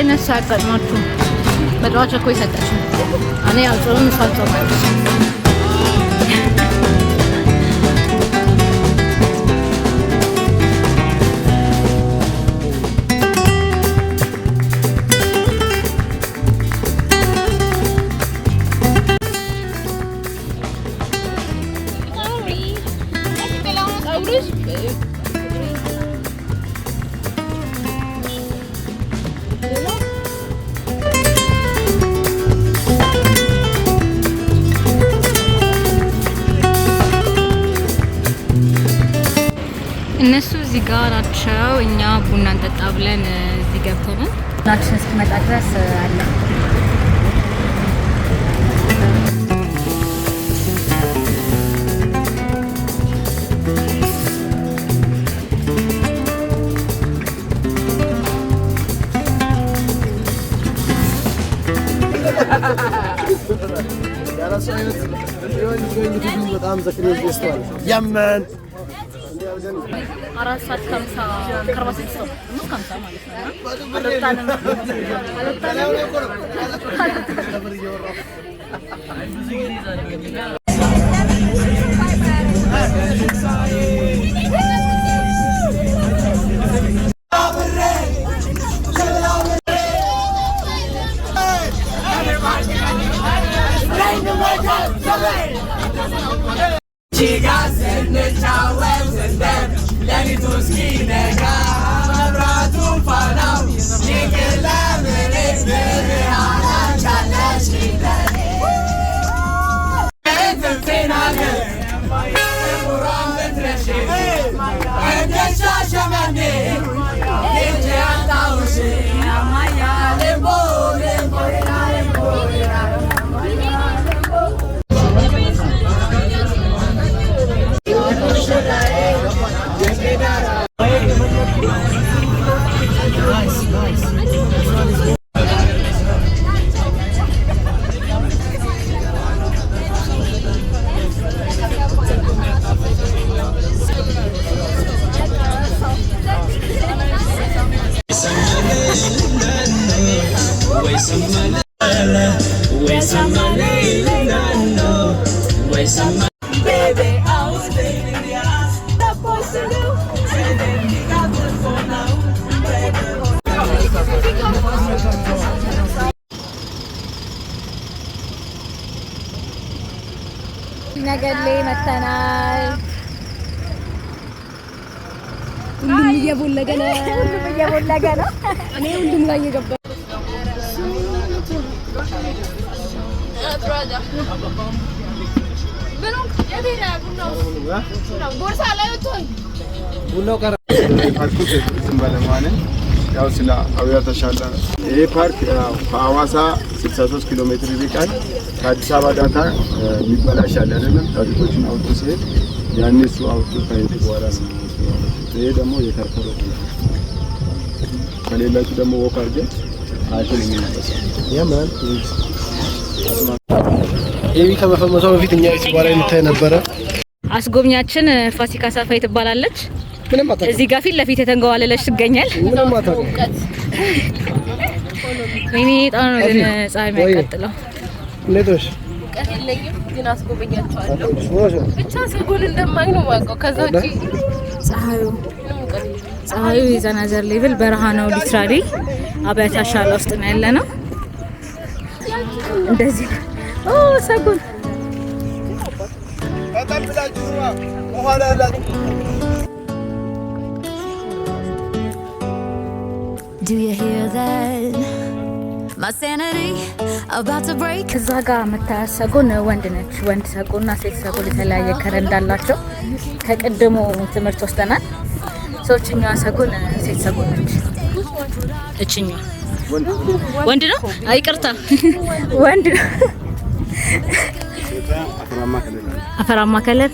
አይነት ሳያጋጥማችሁ በጠዋት እኮ ይሰጣችሁ። እኔ አልጾምም፣ እሷ አልጾማለች። እነሱ እዚህ ጋር ናቸው። እኛ ቡና እንጠጣ ብለን እዚህ ገብተናል። ቡናችን እስኪመጣ ድረስ አለ። በጣም ዘክሬ ይስተዋል ያመን 4 ሰዓት ከምሳ 46 ነው ከምሳ ማለት ነው። ነገሌ መተናል። ሁሉም እየቦለገ ነው። እኔ ሁሉም ጋር እየገባሁ ቡናው ቀረ። ያው ስለ አብያ ተሻለ። ይሄ ፓርክ ከሐዋሳ 63 ኪሎ ሜትር ይርቃል። ከአዲስ አበባ ዳታ የሚበላሽ አለ አይደለም። ታሪኮችን አውጥቶ ሲሄድ ያኔ እሱ አውጥቶ ከሄደ በኋላ ነው። ይሄ ደግሞ የከርከሮ ከሌላችሁ ደግሞ ወክ አድርገን አይተን የሚነሳው ያማን ኤቢ ከመፈመሷ በፊት እኛ ሲባራ እንታይ ነበረ። አስጎብኛችን ፋሲካ ሳፋይ ትባላለች። እዚህ ጋር ፊት ለፊት የተንገዋለለች ትገኛል። ምንም አታውቅም። እኔ ጣኑ ግን ፀሐይ የሚያቃጥለው ለቶሽ ቀለለኝም ግን አስጎበኛቸዋለሁ። ብቻ ሰጎን እንደማይ ነው የማውቀው። ከዛ ውጪ ፀሐዩ የዘናዘር ሌቭል በረሃ ነው። ሊትራሊ አብያታ ሻላ ውስጥ ነው ያለ ነው። እንደዚህ ሰጎን ተጠብላችሁ በኋላ ያላችሁ Do you hear that? My sanity about to break. እዛ ጋር መታሰጎን ወንድ ነች። ወንድ ሰጎንና ሴት ሰጎን የተለያየ ከለር እንዳላቸው ከቅድሙ ትምህርት ወስደናል። ሰዎችኛዋ ሰጎን ሴት ሰጎን ነች። እችኛዋ ወንድ ነው። አይቅርታ ወንድ ነው። አፈራማ ከለር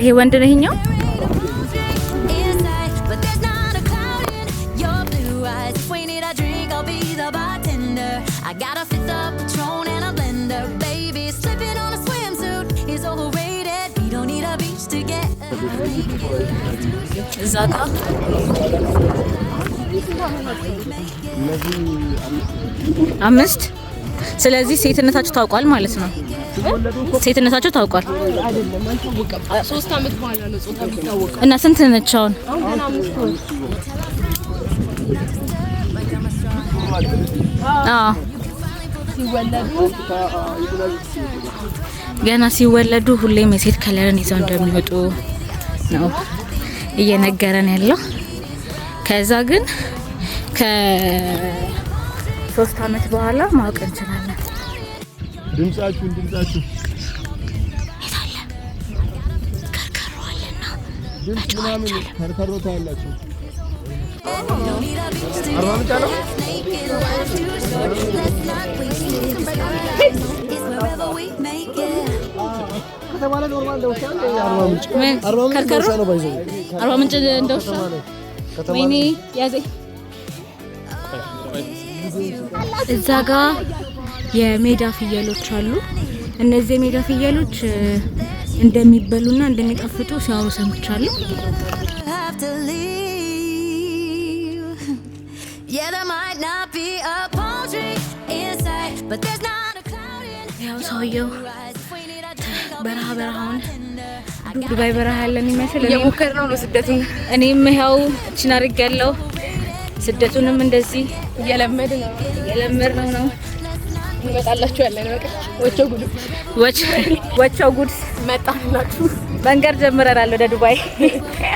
ይሄ ወንድ ነው። ይሄኛው I got a fifth of Patron and a blender. Baby, slipping on a swimsuit is overrated. We don't need a beach to get እዛ ጋር አምስት። ስለዚህ ሴትነታቸው ታውቋል ማለት ነው። ሴትነታቸው ታውቋል። 3 አመት በኋላ ነው ጾታ የሚታወቀው። እና ስንት ነች አሁን? ገና ሲወለዱ ሁሌም የሴት ከለርን ይዘው እንደሚወጡ ነው እየነገረን ያለው። ከዛ ግን ከ3 አመት በኋላ ማወቅ እንችላለን። ድምጻችሁ የታለ ከርከሮ አለና ድምጽ ምናምን ከርከሮ ታያላችሁ። አርባ ምንጭ እንደውሻ ወይኔ ያዘኝ። እዛ ጋ የሜዳ ፍየሎች አሉ። እነዚህ የሜዳ ፍየሎች እንደሚበሉና እንደሚጣፍጡ ሲያወሩ ሰምቻለሁ። ያው ሰውየው በረሃውን ዱባይ በረሃ ያለን ይመስል የሞከርነው ነው ስደቱን። እኔም ያው እቺን አድርጌያለሁ። ስደቱንም እንደዚህ እየለመድነው ነው። እንመጣላችሁ ያለን በቃ ወቸው ጉድ መጣላችሁ። መንገድ ጀምረናል ወደ ዱባይ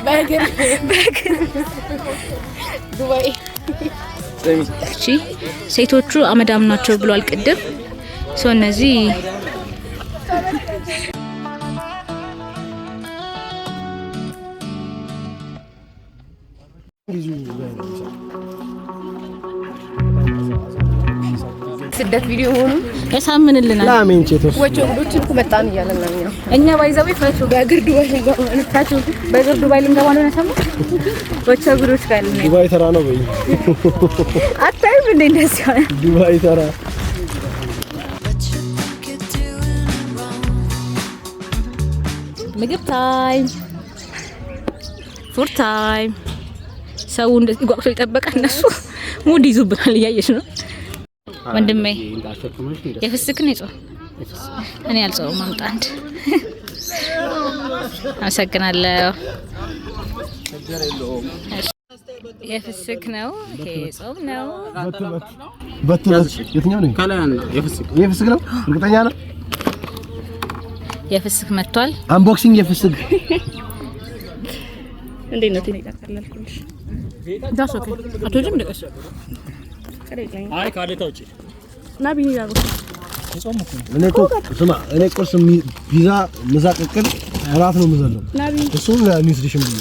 በእግር ዱባይ። እቺ ሴቶቹ አመዳም ናቸው ብሏል ቅድም። ሰው እነዚህ ስደት ቪዲዮ ሆኑ ያሳምንልናል። ላሜንቼቶስ ወቸው ጉዶችን መጣን እያለን ነው እኛ ባይዘው ፈቱ በእግር ዱባይ ልንገባ ነው። ፈቱ በእግር ዱባይ ልንገባ ነው። ያሳምኑ ወቸው ጉዶች ጋር ነው። ዱባይ ተራ ነው በይ። አታይም እንዴ እንደዚህ ሆነ ዱባይ ተራ። ምግብ ታይም፣ ፉድ ታይም። ሰው እንደዚህ ጓጉቶ ይጠበቃል። እነሱ ሙድ ይዙብናል። እያየሽ ነው ወንድሜ። የፍስክ ነው የጾም? እኔ አልጾምም። አምጣ አንድ። አመሰግናለሁ። የፍስክ ነው ጾም ነው። የትኛው ነው? የፍስክ ነው። እርግጠኛ ነው። የፍስክ መጥቷል። አንቦክሲንግ የፍስክ እንዴት ነው ትነቃቀላልኩልሽ? ዳስ ኦኬ አቶጅም እንደቀስ አይ ካለታ ውጪ እና ቢኒ ያው እኔ ቁርስ ፒዛ፣ ምሳ፣ ቅቅል፣ እራት ነው የምዘለው። እሱም ለኒውትሪሽን ብዬ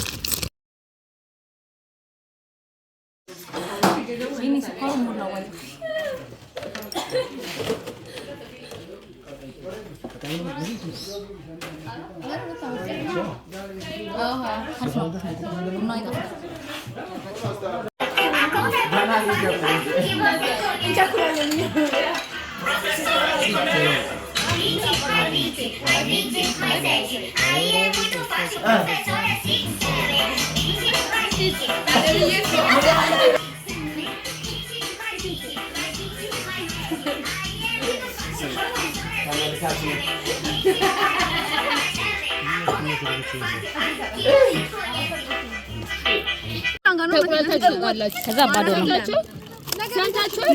ከዛ ባዶ ነው።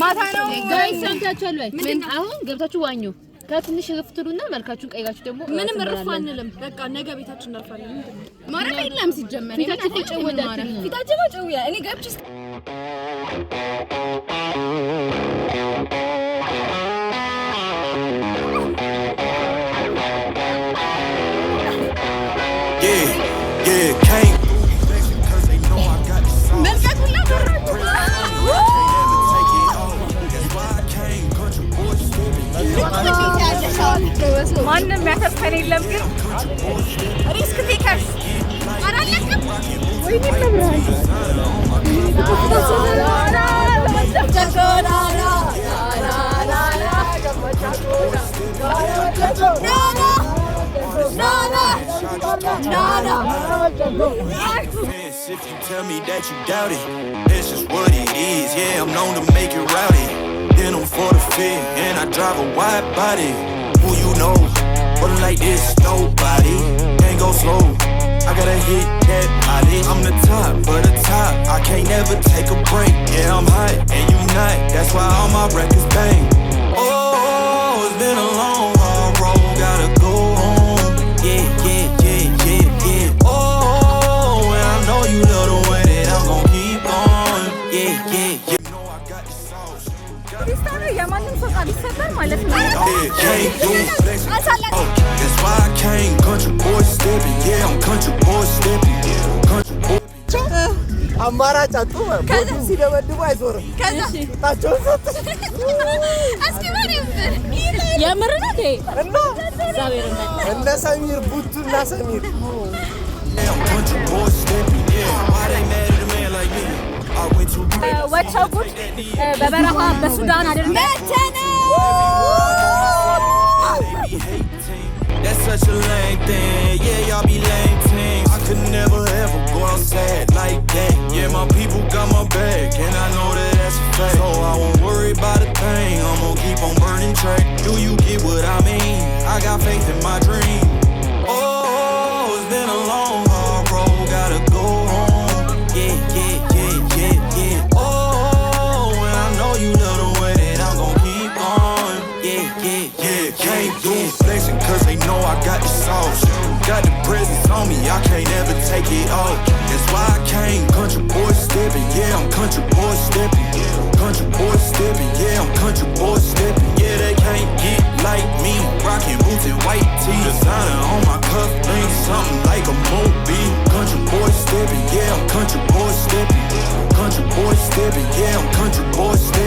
ማታ ነው ጋይስ ሰምታችኋል ወይ? ምን አሁን ገብታችሁ ዋኙ። ከትንሽ ፍትሉና መልካችሁን ቀይጋችሁ ደግሞ ምንም እርፍ አንልም። በቃ ነገ ቤታችን እናርፋለን። ማረፍ የለም ሲጀመር ፊታችሁ ተጨወዳችሁ። ፊታችሁ ተጨወያ እኔ ገብቼ ማንም ያተፈን የለም ግን ሪስክ ቴከርስ አራለከም ወይ ነው If you tell me that you doubt it, it's just what it is. Yeah, I'm known to make it rowdy. Then I'm for the fit, and I drive a wide body. Who you know? But like this, nobody. Can't go slow. I gotta hit that body. I'm the top, but the top. I can't never take a break. Yeah, I'm hot, and you not. That's why all my records bang. Oh, it's been a long, hard road. Gotta go home. Yeah, yeah, yeah, yeah, yeah. Oh, and I know you love the way that I'm gon' keep on. Yeah, yeah, yeah. You know I got the sauce. That's why I came, country boy stepping. Yeah, I'm country boy stepping. Country boy. አማራጭ አጡ ሲደበድቡ አይዞርም ታቸው ሰጥ እስኪ ማን ይምር የምር ነው እንዴ እና እነ ሰሚር ቡቱና ሰሚር ወቸው ጉድ በበረሃ በሱዳን አይደለም That's such a lame thing. Yeah, y'all be lame teams. I could never ever go outside like that. Yeah, my people got my back, and I know that that's a fact. So I won't worry about a thing. I'm gonna keep on burning track. Do you get what I mean? I got faith in my dream. Oh, it's been a long, hard road. Gotta go home. Yeah, yeah, yeah, yeah, yeah. Oh, and I know you love the way that I'm gonna keep on. Yeah, yeah, yeah. Can't do flexing 'cause they know I got the sauce. Got the presence on me, I can't ever take it off. That's why I came, country boy stepping. Yeah, I'm country boy stepping. Country boy stepping. Yeah, I'm country boy stepping. Yeah, they can't get like me. Rocking boots and white tee. Designer on my cuff, ain't something like a mobile. Country boy stepping. Yeah, I'm country boy stepping. Country boy stepping. Yeah, I'm country boy stepping.